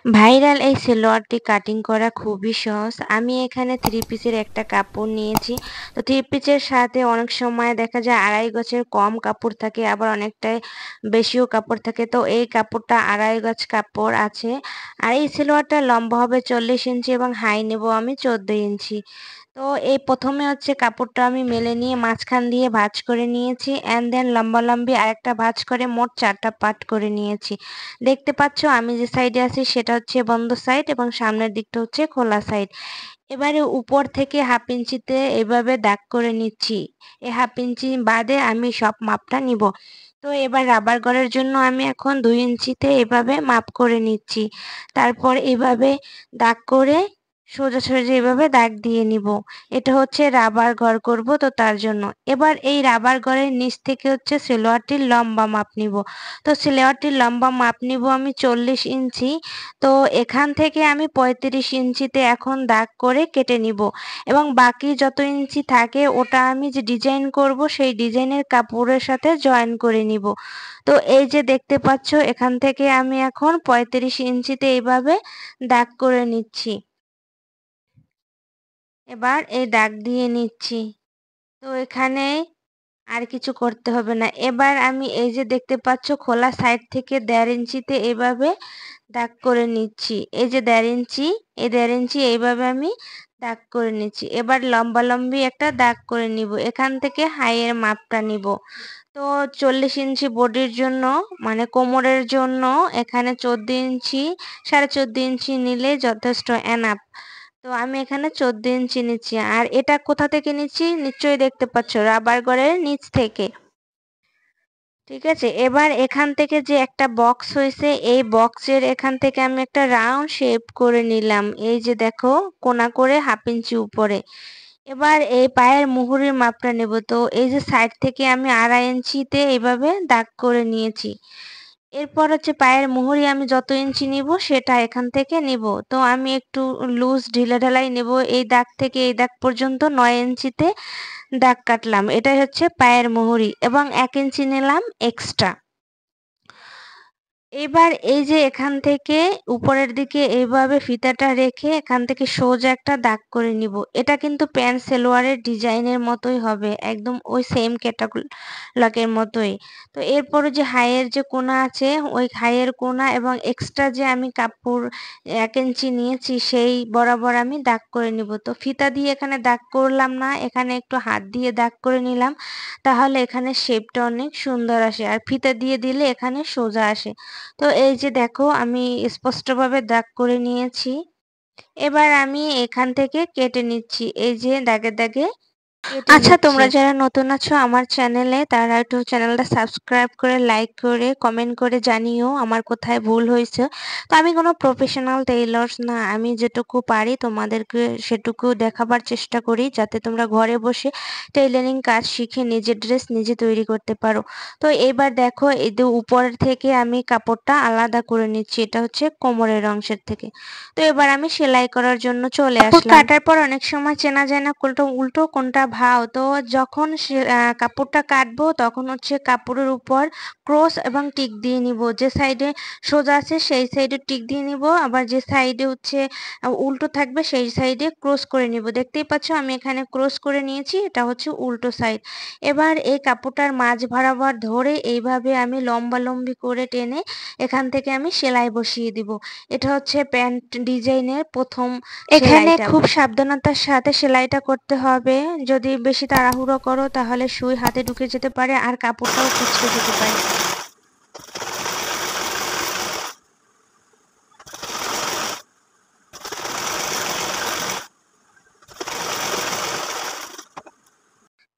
Viral এই সেলোয়ারটি cutting করা খুবই সহজ। আমি এখানে 3 পিসের একটা কাপড় নিয়েছি। তো 3 পিসের সাথে অনেক সময় দেখা যায় 2.5 গজের কম কাপড় থাকে, আবার অনেকটাই বেশিও কাপড় থাকে। তো এই কাপড়টা 2.5 গজ কাপড় আছে। আর এই সেলোয়ারটার লম্বা হবে 40 ইঞ্চি এবং হাই নেব আমি 14 ইঞ্চি। তো এই ১ম এ হচ্ছে কাপড়টা আমি মেলে নিয়ে মাঝখান দিয়ে ভাঁজ করে নিয়েছি অ্যান্ড দেন লম্বালম্বি আরেকটা ভাঁজ করে মোট ৪ টা পার্ট করে নিয়েছি। দেখতে পাচ্ছ আমি যে সাইডে আছি সেটা হচ্ছে বন্ধ সাইড এবং সামনের দিকটা হচ্ছে খোলা সাইড। এবারে উপর থেকে 1/2 ইঞ্চিতে এভাবে দাগ করে নিচ্ছি। এই 1/2 ইঞ্চি বাদে আমি সব মাপটা নিব। তো এবার রাবার ঘরের জন্য আমি এখন 2 ইঞ্চিতে এভাবে মাপ করে নিচ্ছি। তারপর এভাবে দাগ করে সোজাসুজি এভাবে দাগ দিয়ে নিব। এটা হচ্ছে রাবার ঘর করব তো তার জন্য। এবার এই রাবার ঘরের নিচ থেকে হচ্ছে সেলোয়ারটির লম্বা মাপ নিব। তো সেলোয়ারটির লম্বা মাপ নিব আমি 40 ইঞ্চি। তো এখান থেকে আমি 35 ইঞ্চিতে এখন দাগ করে কেটে নিব এবং বাকি যত ইঞ্চি থাকে ওটা আমি যে ডিজাইন করব সেই ডিজাইনের কাপড়ের সাথে জয়েন করে নিব। তো এই যে দেখতে পাচ্ছ এখান থেকে আমি এখন 35 ইঞ্চিতে এইভাবে দাগ করে নিচ্ছি। এবার এই দাগ দিয়ে নিচ্ছি। তো এখানে আর কিছু করতে হবে না। এবার আমি এই যে দেখতে পাচ্ছ খোলা সাইড থেকে 1.5 ইঞ্চিতে এভাবে দাগ করে নিচ্ছি। এই যে 1.5 ইঞ্চি, এই 1.5 ইঞ্চি এইভাবে আমি দাগ করে নিচ্ছি। এবার লম্বালম্বি একটা দাগ করে নিব। এখান থেকে হাইয়ের মাপটা নিব। তো 40 ইঞ্চি বডির জন্য মানে কোমরের জন্য এখানে 14 ইঞ্চি, 14.5 ইঞ্চি নিলে যথেষ্ট এনাফ। তো আমি এখানে 14 ইঞ্চি নিচ্ছি। আর এটা কোথা থেকে নিচ্ছি নিশ্চয়ই দেখতে পাচ্ছ রাবার ঘরের নিচ থেকে। ঠিক আছে? এবার এখান থেকে যে একটা বক্স হইছে এই বক্সের এখান থেকে আমি একটা রাউন্ড শেপ করে নিলাম। এই যে দেখো কোনা করে 1/2 ইঞ্চি উপরে। এবার এই পায়ের মুহুরির মাপটা নেব। তো এই যে সাইড থেকে আমি 2.5 ইঞ্চিতে এভাবে দাগ করে নিয়েছি। এরপর হচ্ছে পায়ের মুহুরি আমি যত ইঞ্চি নিব সেটা এখান থেকে নিব। তো আমি একটু লুজ ঢিলেঢালাই নেব। এই দাগ থেকে এই দাগ পর্যন্ত 9 ইঞ্চিতে দাগ কাটলাম। এটাই হচ্ছে পায়ের মুহুরি এবং 1 ইঞ্চি নিলাম এক্সট্রা। এবার এই যে এখান থেকে উপরের দিকে এইভাবে ফিতাটা রেখে এখান থেকে সোজা একটা দাগ করে নিব। এটা কিন্তু প্যান্ট সালোয়ারের ডিজাইনের মতোই হবে। একদম ওই সেম ক্যাটালগের মতোই। তো এরপরে যে হাইয়ের যে কোনা আছে ওই হাইয়ের কোনা এবং এক্সট্রা যে আমি কাপড় 1 ইঞ্চি নিয়েছি সেই বরাবর আমি দাগ করে নিব। তো ফিতা দিয়ে এখানে দাগ করলাম না, এখানে একটু হাত দিয়ে দাগ করে নিলাম। তাহলে এখানে শেপটা অনেক সুন্দর আসে। আর ফিতা দিয়ে দিলে এখানে সোজা আসে। তো এই যে দেখো আমি স্পষ্টভাবে দাগ করে নিয়েছি। এবার আমি এখান থেকে কেটে নিচ্ছি। এই যে দাগে দাগে কেটে আচ্ছা, নিচ্ছি। তোমরা যারা নতুন আছো আমার চ্যানেলে তারা একটু চ্যানেলটা সাবস্ক্রাইব করে লাইক করে কমেন্ট করে জানিও আমার কোথায় ভুল হয়েছে। তো আমি কোনো প্রফেশনাল টেইলর্স না, আমি যেটুকু পারি তোমাদেরকে সেটুকু দেখাবার চেষ্টা করি যাতে তোমরা ঘরে বসে টেইলারিং কাজ শিখে নিজের ড্রেস নিজে তৈরি করতে পারো। তো এইবার দেখো এই যে উপরের থেকে আমি কাপড়টা আলাদা করে নিচ্ছি, এটা হচ্ছে কোমরের অংশের থেকে। তো এবার আমি সেলাই করার জন্য চলে কাপড় আসলাম। কাটার পর অনেক সময় চেনা যায় না কোনটা উল্টো কোনটা ভাও। তো যখন কাপড়টা কাটবো তখন হচ্ছে কাপড়ের উপর ক্রস এবং টিক দিয়ে নিব। যে সাইডে সোজা আছে সেই সাইডে টিক দিয়ে নিব, আবার যে সাইডে হচ্ছে উল্টো থাকবে সেই সাইডে ক্রস করে নিব। দেখতেই পাচ্ছ আমি এখানে ক্রস করে নিয়েছি, এটা হচ্ছে উল্টো সাইড। এবার এই কাপড়টার মাঝ বরাবর ধরে এইভাবে আমি লম্বালম্বি করে টেনে এখান থেকে আমি সেলাই বসিয়ে দিব। এটা হচ্ছে প্যান্ট ডিজাইনের ১ম এখানে সেলাইটা। খুব সাবধানতার সাথে সেলাইটা করতে হবে। যদি বেশি তাড়াহুড়ো করো তাহলে সুই হাতে ঢুকে যেতে পারে আর কাপড়টাও কুঁচকে যেতে পারে।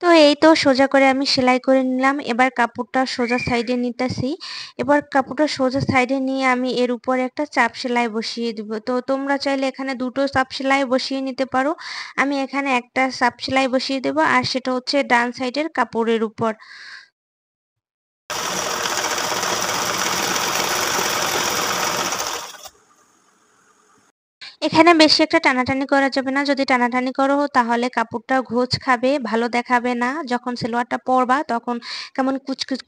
তো এই তো সোজা করে আমি সেলাই করে নিলাম। এবার কাপড়টা সোজা সাইডে নিতেছি। এবার কাপড়টা সোজা সাইডে নিয়ে আমি এর উপরে একটা চাপ সেলাই বসিয়ে দিব। তো তোমরা চাইলে এখানে ২ টো চাপ সেলাই বসিয়ে নিতে পারো। আমি এখানে একটা চাপ সেলাই বসিয়ে দেব আর সেটা হচ্ছে ডান সাইডের কাপড়ের উপর। এখানে বেশি একটা টানাটানি করা যাবে না। যদি টানাটানি করো তাহলে কাপড়টা ঘোঁজ খাবে, ভালো দেখাবে না। যখন সালোয়ারটা পরবা তখন কেমন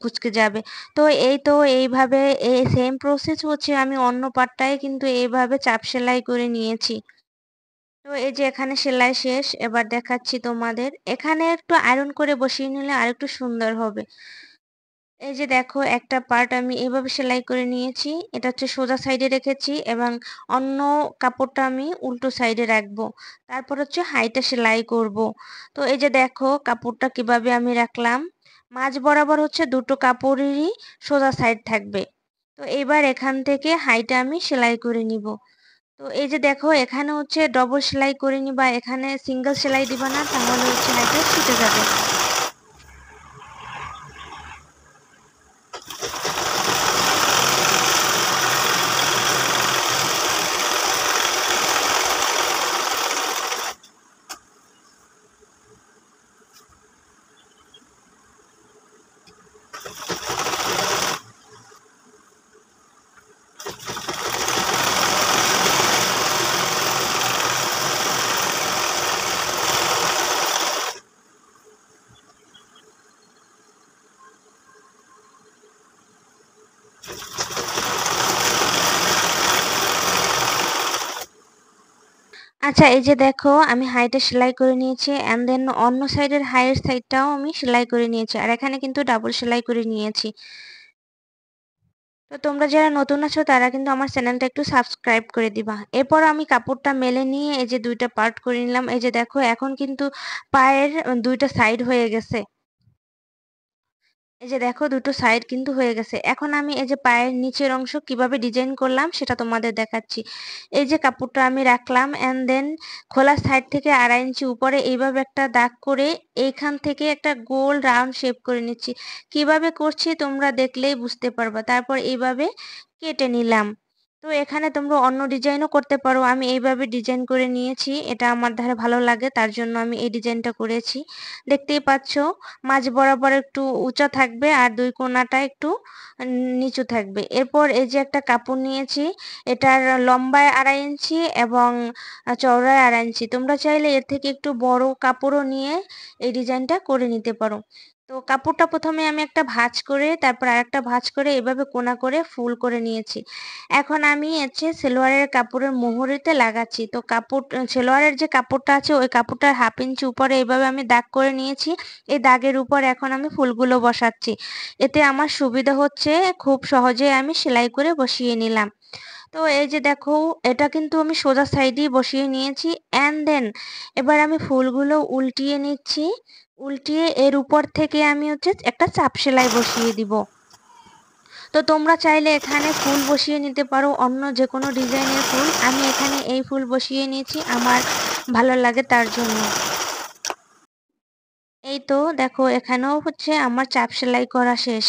কুঁচকে যাবে। তো এই তো এইভাবে সেম প্রসেস হচ্ছে আমি অন্য পাটটায় কিন্তু এইভাবে চাপ সেলাই করে নিয়েছি। তো এই যে এখানে সেলাই শেষ। এবার দেখাচ্ছি তোমাদের। এখানে একটু আয়রন করে বসিয়ে নিলে আরেকটু সুন্দর হবে। এই যে দেখো একটা পার্ট আমি এভাবে সেলাই করে নিয়েছি। এটা হচ্ছে সোজা সাইডে রেখেছি এবং অন্য কাপড়টা আমি উল্টো সাইডে রাখবো। তারপর হচ্ছে হাইটা সেলাই করব। তো এই যে দেখো কাপড়টা কিভাবে আমি রাখলাম। মাঝ বরাবর হচ্ছে দুটো কাপড়েরই সোজা সাইড থাকবে। তো এবার এখান থেকে হাইটা আমি সেলাই করে নিব। তো এই যে দেখো এখানে হচ্ছে ডবল সেলাই করে নিবা, এখানে সিঙ্গেল সেলাই দিবা না, তাহলে হচ্ছে হাইটা ছুটে যাবে। আচ্ছা এই যে দেখো আমি হাইটা সেলাই করে নিয়েছি অ্যান্ড দেন অন্য সাইডের হাইয়ের সাইডটাও আমি সেলাই করে নিয়েছি আর এখানে কিন্তু ডাবল সেলাই করে নিয়েছি। তো তোমরা যারা নতুন আছো তারা কিন্তু আমার চ্যানেলটা একটু সাবস্ক্রাইব করে দিবা। এরপর আমি কাপড়টা মেলে নিয়ে এই যে দুইটা পার্ট করে নিলাম। এই যে দেখো এখন কিন্তু পায়ের দুইটা সাইড হয়ে গেছে। এই যে দেখো দুটো সাইড কিন্তু হয়ে গেছে। এখন আমি এই যে পায়ের নিচের অংশ কিভাবে ডিজাইন করলাম সেটা তোমাদের দেখাচ্ছি। এই যে কাপড়টা আমি রাখলাম অ্যান্ড দেন খোলা সাইড থেকে ২.৫ ইঞ্চি উপরে এইভাবে একটা দাগ করে এইখান থেকে একটা গোল রাউন্ড শেপ করে নিচ্ছি। কিভাবে করছি তোমরা দেখলেই বুঝতে পারবা। তারপর এইভাবে কেটে নিলাম। তো এখানে তোমরা অন্য ডিজাইনও করতে পারো। আমি এইভাবে ডিজাইন করে নিয়েছি। এটা আমার ধারে ভালো লাগে তার জন্য আমি এই ডিজাইনটা করেছি। দেখতেই পাচ্ছ মাঝ বরাবর একটু উঁচা থাকবে আর দুই কোণাটা একটু নিচু থাকবে। এরপর এই যে একটা কাপড় নিয়েছি, এটার লম্বায় ২.৫ ইঞ্চি এবং চওড়ায় ২.৫ ইঞ্চি। তোমরা চাইলে এর থেকে একটু বড় কাপড়ও নিয়ে এই ডিজাইনটা করে নিতে পারো। তো কাপড়টা প্রথমে আমি একটা ভাঁজ করে তারপর আরেকটা ভাঁজ করে এভাবে কোনা করে ফুল করে নিয়েছি। এখন আমি হচ্ছে সেলোয়ারের কাপড়ের মোহরিতে লাগাচ্ছি। তো কাপড় সেলোয়ারের যে কাপড়টা আছে ওই কাপড়টার ১/২ ইঞ্চি উপরে এভাবে আমি দাগ করে নিয়েছি। এই দাগের উপর এখন আমি ফুলগুলো বসাচ্ছি। এতে আমার সুবিধা হচ্ছে খুব সহজেই আমি সেলাই করে বসিয়ে নিলাম। তো এই যে দেখো এটা কিন্তু আমি সোজা সাইডেই বসিয়ে নিয়েছি অ্যান্ড দেন এবার আমি ফুলগুলো উল্টিয়ে নিচ্ছি। উল্টিয়ে এর উপর থেকে আমি হচ্ছে একটা চাপ সেলাই বসিয়ে দিব। তো তোমরা চাইলে এখানে ফুল বসিয়ে নিতে পারো অন্য যেকোনো ডিজাইনের ফুল। আমি এখানে এই ফুল বসিয়ে নিয়েছি আমার ভালো লাগে তার জন্য। এই তো দেখো এখানেও হচ্ছে আমার চাপ সেলাই করা শেষ।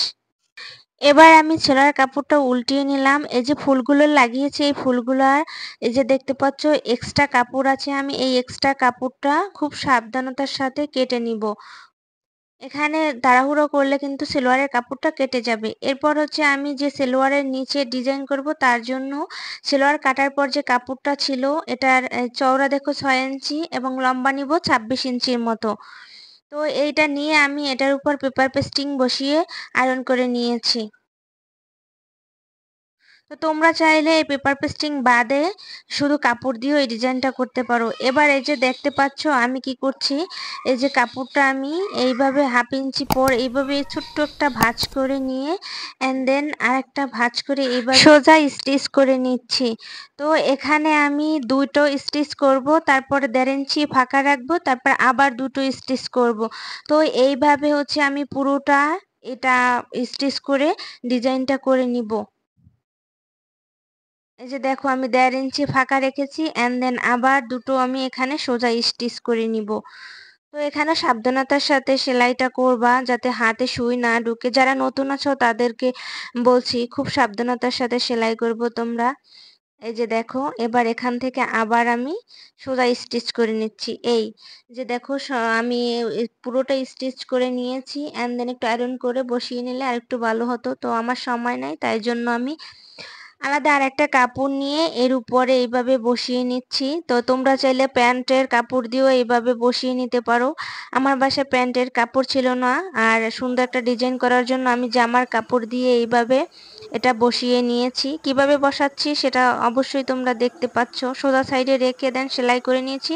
এবার আমি ছেঁড়ার কাপড়টা উল্টিয়ে নিলাম। এই যে ফুলগুলো লাগিয়েছি এই ফুলগুলার এই যে দেখতে পাচ্ছ এক্সট্রা কাপড় আছে আমি এই এক্সট্রা কাপড়টা খুব সাবধানতার সাথে কেটে নিব। এখানে তাড়াহুড়ো করলে কিন্তু সেলোয়ারের কাপড়টা কেটে যাবে। এরপর হচ্ছে আমি যে সেলোয়ারের নিচে ডিজাইন করব তার জন্য সেলোয়ার কাটার পর যে কাপড়টা ছিল এটার চওড়া দেখো ৬ ইঞ্চি এবং লম্বা নিব ২৬ ইঞ্চির মতো। তো এইটা নিয়ে আমি এটার উপর পেপার পেস্টিং বসিয়ে আয়রন করে নিয়েছি। তো তোমরা চাইলে এই পেপার পেস্টিং বাদে শুধু কাপড় দিয়েও এই ডিজাইনটা করতে পারো। এবার এই যে দেখতে পাচ্ছ আমি কি করছি, এই যে কাপড়টা আমি এইভাবে ১/২ ইঞ্চি পর এইভাবে ছোট্ট একটা ভাঁজ করে নিয়ে অ্যান্ড দেন আরেকটা ভাঁজ করে এইভাবে সোজা স্টিচ করে নিচ্ছি। তো এখানে আমি দুটো স্টিচ করব, তারপর ১.৫ ইঞ্চি ফাঁকা রাখবো, তারপর আবার দুটো স্টিচ করব। তো এইভাবে হচ্ছে আমি পুরোটা এটা স্টিচ করে ডিজাইনটা করে নিব। এই যে দেখো আমি ১.৫ ইঞ্চি ফাঁকা রেখেছি অ্যান্ড দেন আবার দুটো আমি এখানে সোজা স্টিচ করে নিব। তো এখানে সাবধানতার সাথে সেলাইটা করবা যাতে হাতে সুই না ঢুকে। যারা নতুন আছো তাদেরকে বলছি খুব সাবধানতার সাথে সেলাই করব তোমরা। এই যে দেখো এবার এখান থেকে আবার আমি সোজা স্টিচ করে নিচ্ছি। এই যে দেখো আমি পুরোটা স্টিচ করে নিয়েছি অ্যান্ড দেন একটু আয়রন করে বসিয়ে নিলে আরেকটু ভালো হতো। তো আমার সময় নাই তাই জন্য আমি আলাদা আরেকটা কাপড় নিয়ে এর উপরে এইভাবে বসিয়ে নিচ্ছি। তো তোমরা চাইলে প্যান্টের কাপড় দিয়েও এইভাবে বসিয়ে নিতে পারো। আমার বাসায় প্যান্টের কাপড় ছিল না, আর সুন্দর একটা ডিজাইন করার জন্য আমি জামার কাপড় দিয়ে এইভাবে এটা বসিয়ে নিয়েছি। কিভাবে বসাচ্ছি সেটা অবশ্যই তোমরা দেখতে পাচ্ছ। সোজা সাইডে রেখে দেন সেলাই করে নিয়েছি।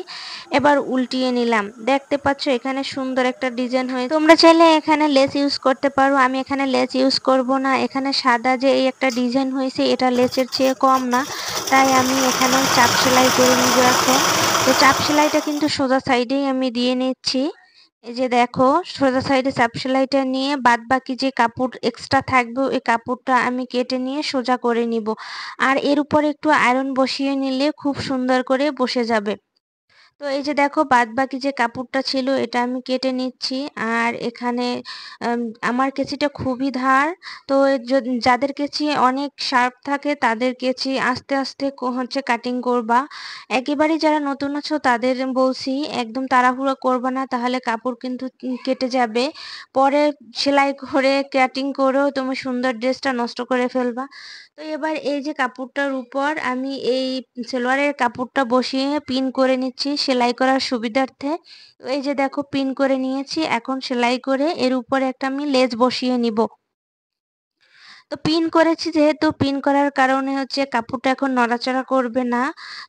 এবার উল্টিয়ে নিলাম। দেখতে পাচ্ছ এখানে সুন্দর একটা ডিজাইন হয়ে, তোমরা চাইলে এখানে লেস ইউজ করতে পারো। আমি এখানে লেস ইউজ করব না। এখানে সাদা যে এই একটা ডিজাইন হয়েছে এটা লেসের চেয়ে কম না, তাই আমি এখানে চাপ সেলাই করে নিব এখন। তো চাপ সেলাইটা কিন্তু সোজা সাইডেই আমি দিয়ে নিচ্ছি। এই যে দেখো, সোজা সাইডে চাপ সেলাইটা নিয়ে বাদ বাকি যে কাপড় এক্সট্রা থাকবে ওই কাপড়টা আমি কেটে নিয়ে সোজা করে নিব। আর এর উপর একটু আয়রন বসিয়ে নিলে খুব সুন্দর করে বসে যাবে। তো এই যে দেখো, বাদবাকি যে কাপড়টা ছিল এটা আমি কেটে নিচ্ছি। আর এখানে আম আমার কেঁচিটা খুবই ধার। তো যাদের কেঁচি অনেক শার্প থাকে তাদের কেঁচি আস্তে আস্তে হচ্ছে কাটিং করবা। একেবারেই যারা নতুন আছো তাদের বলছি, একদম তাড়াহুড়ো করবা না, তাহলে কাপড় কিন্তু কেটে যাবে। পরে সেলাই করে কাটিং করেও তুমি সুন্দর ড্রেসটা নষ্ট করে ফেলবা। তো এবার এই যে কাপড়টার উপর আমি এই সালোয়ারের কাপড়টা বসিয়ে পিন করে নিচ্ছি সেলাই করার সুবিধার্থে। তো এই যে দেখো, পিন করে নিয়েছি। এখন সেলাই করে এর উপরে একটা আমি লেস বসিয়ে নিব। তো পিন করেছি যেহেতু, পিন করার কারণে হচ্ছে কাপড়টা এখন নড়াচড়া করবে না।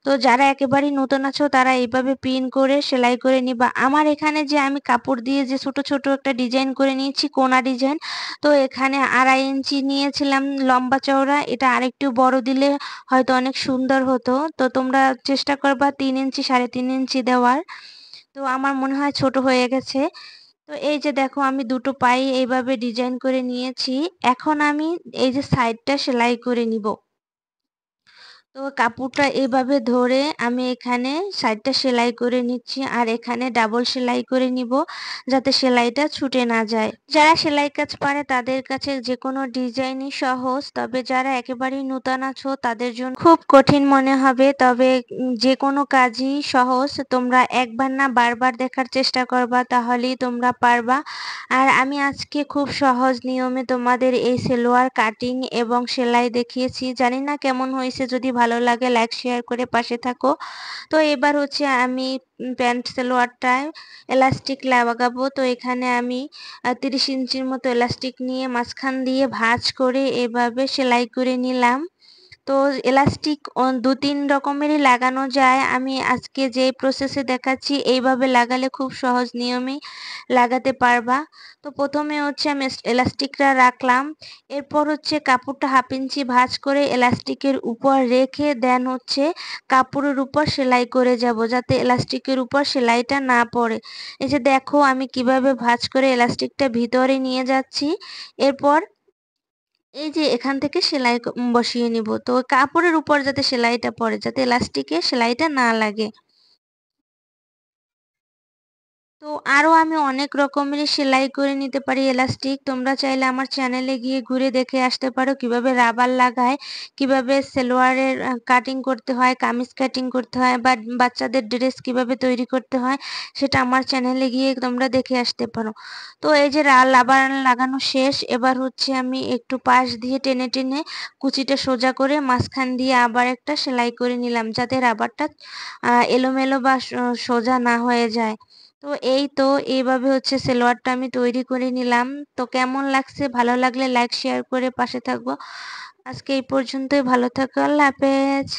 তো যারা একেবারেই নতুন আছো তারা এইভাবে পিন করে সেলাই করে নিবা। আমার এখানে যে আমি কাপড় দিয়ে যে ছোট ছোট একটা ডিজাইন করে নিয়েছি, কোনা ডিজাইন। তো এখানে ২.৫ ইঞ্চি নিয়েছিলাম লম্বা চওড়া। এটা আরেকটু বড় দিলে হয়তো অনেক সুন্দর হতো। তো তোমরা চেষ্টা করবা ৩ ইঞ্চি ৩.৫ ইঞ্চি দেওয়ার। তো আমার মনে হয় ছোট হয়ে গেছে। তো এই যে দেখো, আমি দুটো পাই এইভাবে ডিজাইন করে নিয়েছি। এখন আমি এই যে সাইডটা সেলাই করে নিব। তো কাপড়টা এভাবে ধরে আমি এখানে সাইডটা সেলাই করে নিচ্ছি, আর এখানে ডাবল সেলাই করে নিব যাতে সেলাইটা ছুটে না যায়। যারা সেলাই কাজ পারে তাদের কাছে যে কোনো ডিজাইনই সহজ, তবে যারা একেবারেই নূতন আছো তাদের জন্য খুব কঠিন মনে হবে। তবে যে কোনো কাজই সহজ, তোমরা একবার না বারবার দেখার চেষ্টা করবা, তাহলেই তোমরা পারবা। আর আমি আজকে খুব সহজ নিয়মে তোমাদের এই সালোয়ার কাটিং এবং সেলাই দেখিয়েছি। জানি না কেমন হয়েছে, যদি ভালো লাগে লাইক শেয়ার করে পাশে থাকো। তো এবার হচ্ছে আমি প্যান্ট সালোয়ারটায় এলাস্টিক লাগাবো। তো এখানে আমি ৩০ ইঞ্চির মতো এলাস্টিক নিয়ে মাঝখান দিয়ে ভাঁজ করে এভাবে সেলাই করে নিলাম। তো এলাস্টিক ২-৩ রকমেরই লাগানো যায়। আমি আজকে যে প্রসেসে দেখাচ্ছি এইভাবে লাগালে খুব সহজ নিয়মেই লাগাতে পারবা। তো প্রথমে হচ্ছে আমি এলাস্টিকটা রাখলাম। এরপর হচ্ছে কাপড়টা ১/২ ইঞ্চি ভাঁজ করে এলাস্টিকের উপর রেখে দেন হচ্ছে কাপড়ের উপর সেলাই করে যাব, যাতে এলাস্টিকের উপর সেলাইটা না পড়ে। এই যে দেখো, আমি কিভাবে ভাঁজ করে এলাস্টিকটা ভিতরে নিয়ে যাচ্ছি। এরপর এই যে এখান থেকে সেলাই বসিয়ে নিব। তো কাপড়ের উপর যাতে সেলাইটা পড়ে, যাতে এলাস্টিকে সেলাইটা না লাগে। তো আরো আমি অনেক রকমেরই সেলাই করে নিতে পারি এলাস্টিক। তোমরা চাইলে আমার চ্যানেলে গিয়ে ঘুরে দেখে আসতে পারো কিভাবে রাবার লাগায়, কিভাবে সালোয়ারের কাটিং করতে হয়, কামিজ কাটিং করতে হয়, বা বাচ্চাদের ড্রেস কিভাবে তৈরি করতে হয়, সেটা আমার চ্যানেলে গিয়ে তোমরা দেখে আসতে পারো। তো এই যে রাবার লাগানো শেষ। এবার হচ্ছে আমি একটু পাশ দিয়ে টেনে টেনে কুচিটা সোজা করে মাঝখান দিয়ে আবার একটা সেলাই করে নিলাম, যাতে রাবারটা এলোমেলো বা সোজা না হয়ে যায়। তো এই তো, এইভাবে হচ্ছে সালোয়ারটা আমি তৈরি করে নিলাম। তো কেমন লাগছে? ভালো লাগলে লাইক শেয়ার করে পাশে থাকবো। আজকে এই পর্যন্তই। ভালো থাকো। আল্লাহ হাফেজ।